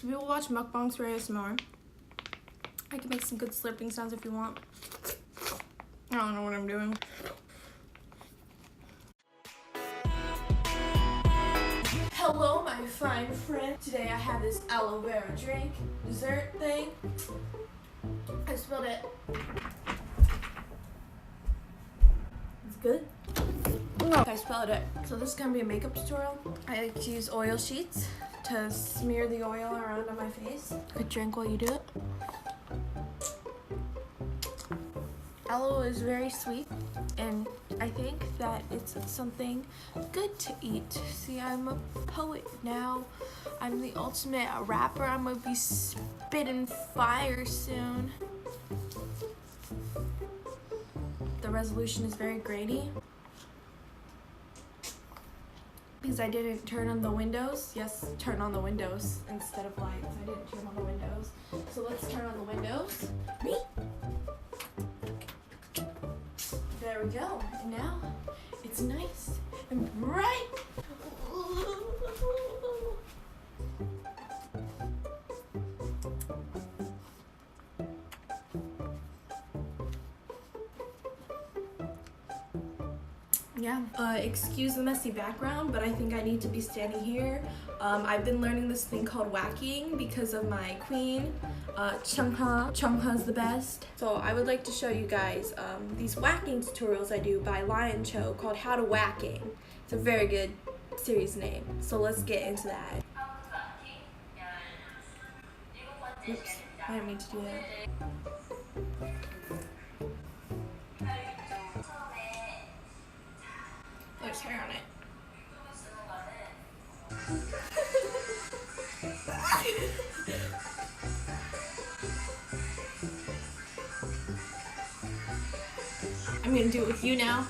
So we will watch mukbangs for ASMR. I can make some good slurping sounds if you want. I don't know what I'm doing. Hello, my fine friend. Today I have this aloe vera drink, dessert thing. I spilled it. It's good. I spilled it. So this is gonna be a makeup tutorial. I like to use oil sheets to smear the oil around on my face. Good drink while you do it. Aloe is very sweet, and I think that it's something good to eat. See, I'm a poet now. I'm the ultimate rapper. I'm gonna be spitting fire soon. The resolution is very grainy because I didn't turn on the windows. Yes, turn on the windows instead of lights. I didn't turn on the windows. So let's turn on the windows. Me. There we go. And now it's nice and bright. Yeah. Excuse the messy background, but I think I need to be standing here. I've been learning this thing called whacking because of my queen, Chungha. Chungha's the best. So I would like to show you guys these whacking tutorials I do by Lion Cho called How to Whacking. It's a very good series name. So let's get into that. Oops, I didn't mean to do that. There's hair on it. I'm gonna do it with you now.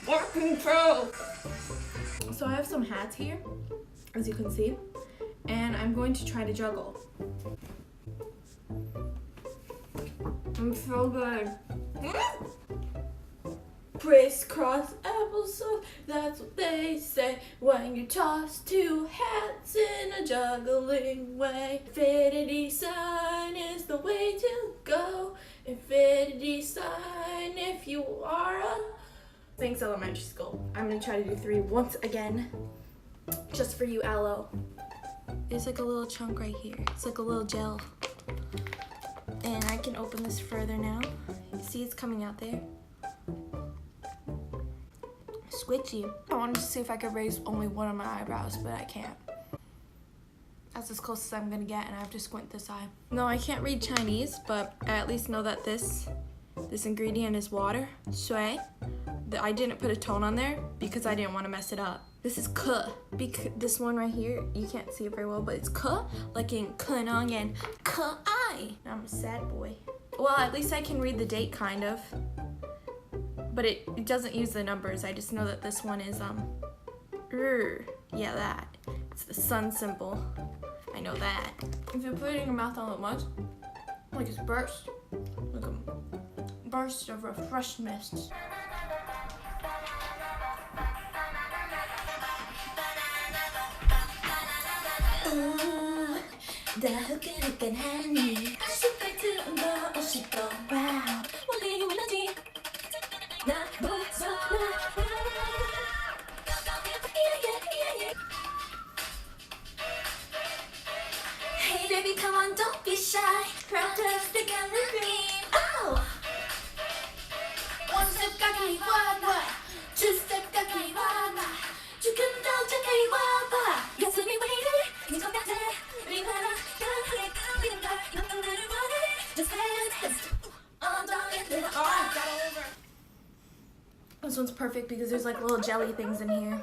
Working pro! So I have some hats here, as you can see, and I'm going to try to juggle. I'm so good. Crisscross applesauce, that's what they say when you toss two hats in a juggling way. Infinity sign is the way to go. Infinity sign if you are a... Thanks, elementary school. I'm gonna try to do 3 once again. Just for you, Aloe. There's like a little chunk right here. It's like a little gel. And I can open this further now. You see it's coming out there. Squishy. I wanted to see if I could raise only one of my eyebrows, but I can't. That's as close as I'm gonna get, and I have to squint this eye. No, I can't read Chinese, but I at least know that this ingredient is water, shui. I didn't put a tone on there because I didn't want to mess it up. This is ke. This one right here, you can't see it very well, but it's ke, like in kenang and ke-ai. I'm a sad boy. Well, at least I can read the date, kind of. But it doesn't use the numbers. I just know that this one is, yeah, that. It's the sun symbol. I know that. If you put it in your mouth all at once, like it's burst. Like a burst of refreshed mist. 다 후끈후끈하니 아쉽게 들은 거 싶어 와우 원래 원하지 나부터 Hey baby come on don't be shy Fantastic and 느낌 Oh One step 가까이 와봐 Two step 가까이 와봐 조금 더 가까이 와봐 가슴이 왜 이래 네 것 같아 This one's perfect because there's like little jelly things in here.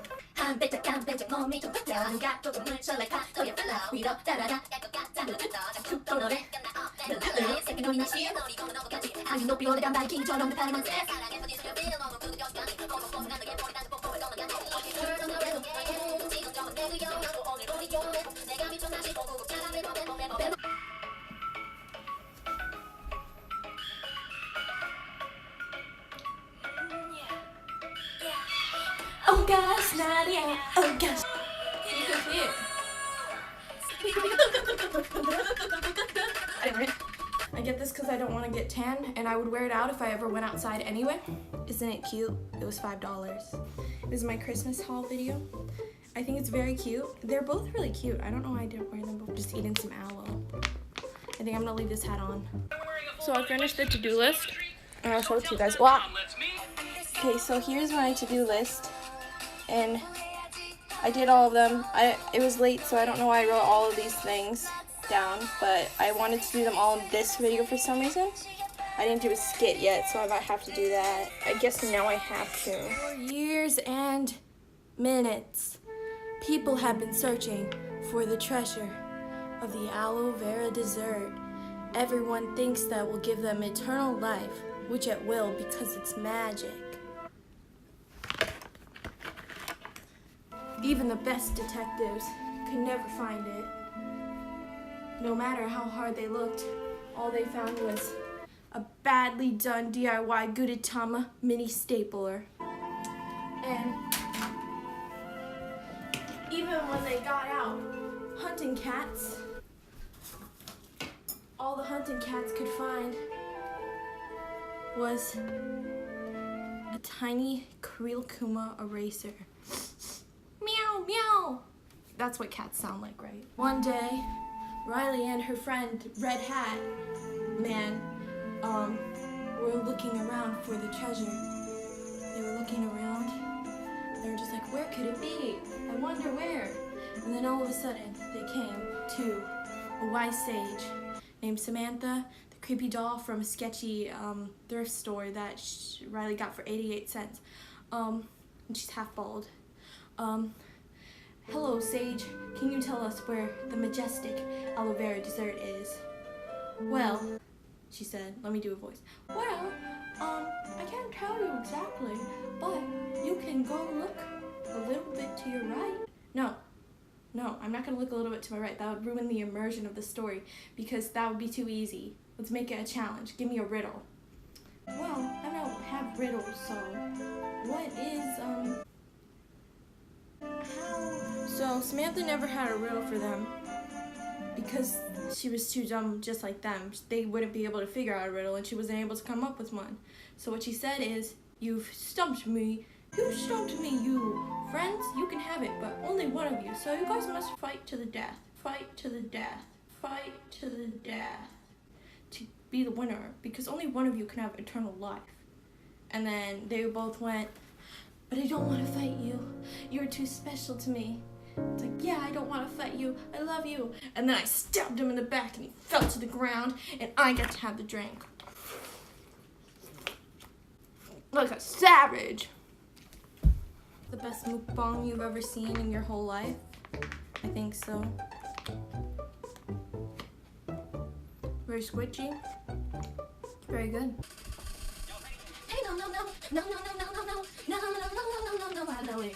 Oh gosh, Nadia. Oh gosh. I get this because I don't want to get tan, and I would wear it out if I ever went outside anyway. Isn't it cute? It was $5. This is my Christmas haul video. I think it's very cute. They're both really cute. I don't know why I didn't wear them before. Just eating some aloe. I think I'm gonna leave this hat on. So I finished the to-do list, and I'll show it to you guys. Wow. Okay, so here's my to-do list, and I did all of them. It was late, so I don't know why I wrote all of these things down, but I wanted to do them all in this video for some reason. I didn't do a skit yet, so I might have to do that. I guess now I have to. For years and minutes, people have been searching for the treasure of the aloe vera dessert. Everyone thinks that will give them eternal life, which it will because it's magic. Even the best detectives could never find it. No matter how hard they looked, all they found was a badly done DIY Gudetama mini stapler. And even when they got out hunting cats, all the hunting cats could find was a tiny Krill eraser. Meow, meow. That's what cats sound like, right? One day, Riley and her friend, Red Hat Man, were looking around for the treasure. They were looking around. They were just like, where could it be? I wonder where. And then all of a sudden, they came to a wise sage named Samantha, the creepy doll from a sketchy thrift store that Riley got for 88 cents. And she's half bald. Hello, Sage. Can you tell us where the majestic aloe vera dessert is? Well, she said, let me do a voice. Well, I can't tell you exactly, but you can go look a little bit to your right. No, I'm not gonna look a little bit to my right. That would ruin the immersion of the story because that would be too easy. Let's make it a challenge. Give me a riddle. Well, I don't have riddles, so what is, So Samantha never had a riddle for them because she was too dumb just like them. They wouldn't be able to figure out a riddle and she wasn't able to come up with one. So what she said is, you've stumped me. You stumped me, you friends. You can have it, but only one of you. So you guys must fight to the death. Fight to the death. Fight to the death. To be the winner, because only one of you can have eternal life. And then they both went, but I don't want to fight you. You're too special to me. It's like, yeah, I don't want to fight you. I love you. And then I stabbed him in the back and he fell to the ground and I got to have the drink. Like a savage. The best mukbang you've ever seen in your whole life? I think so. Very squishy. Very good. Hey, no, no, no, no, no, no, no, no, no, no, no, no, no, no, no, I know it.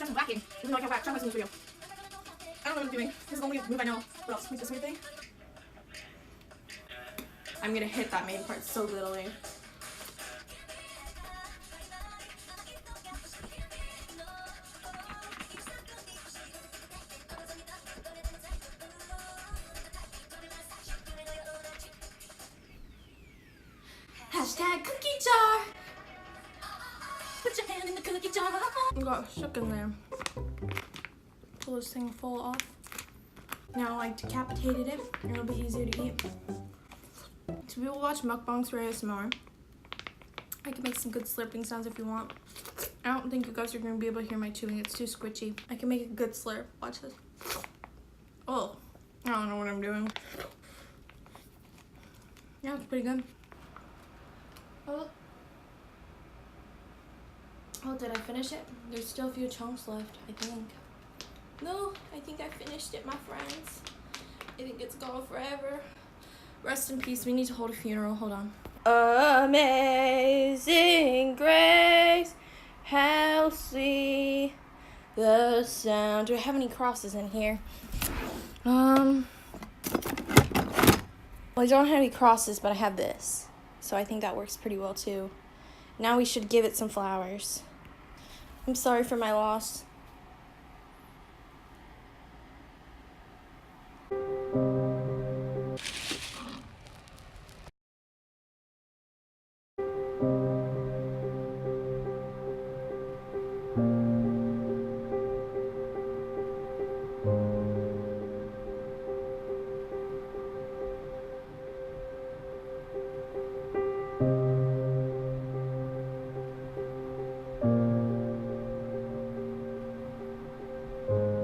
I'm whacking, even though I can't whack. Try my video. I don't know what I'm doing. This is the only move I know. What else? Make this weird thing. I'm gonna hit that main part so literally. Hashtag cookie jar. Put your hand in the cookie jar. I got shook in there. Pull this thing full off. Now I decapitated it, and it'll be easier to eat. So we will watch mukbangs for ASMR. I can make some good slurping sounds if you want. I don't think you guys are going to be able to hear my chewing. It's too squishy. I can make a good slurp. Watch this. Oh, I don't know what I'm doing. Yeah, it's pretty good. Oh, did I finish it? There's still a few chunks left, I think. No, I think I finished it, my friends. I think it's gone forever. Rest in peace. We need to hold a funeral. Hold on. Amazing grace, how sweet the sound. Do I have any crosses in here? Well, I don't have any crosses, but I have this. So I think that works pretty well too. Now we should give it some flowers. I'm sorry for my loss.